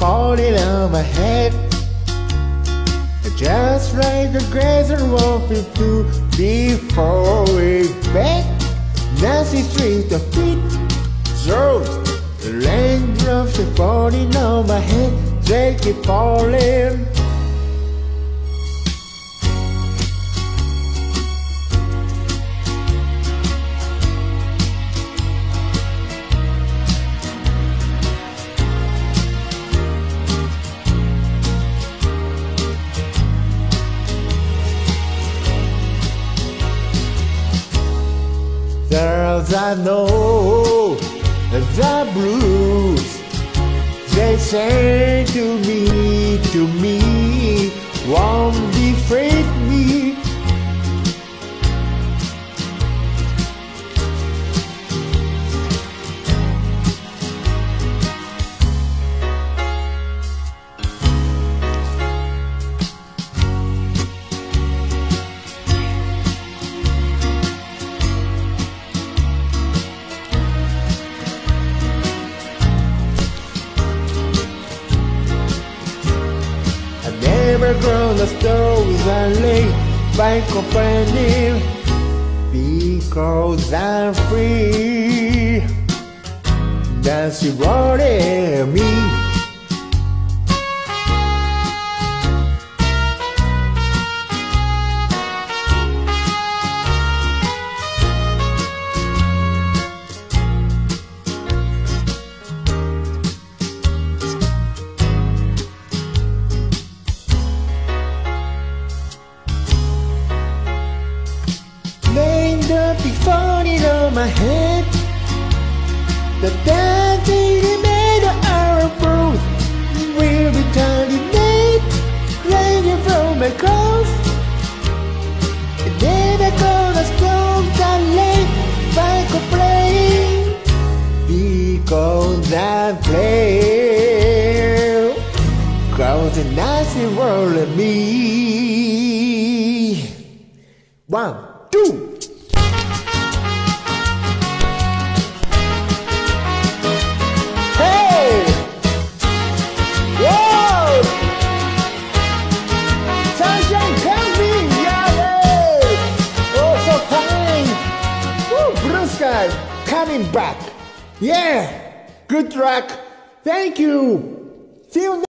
falling on my head. Just like the grass and walking through before we back. Nancy street, the feet throws. The raindrops are falling on my head. They keep falling. Girls I know the blues. They say to me, won't defeat me. Never grown the stories I lay by complaining, because I'm free. That's what it means. Be falling on my head. The dancing made of our both will be turning late, raining from my clothes. Never gonna stop that late by complaining, because I play cause the nothing world of me. 1, 2. Coming back. Yeah, good track. Thank you. See you next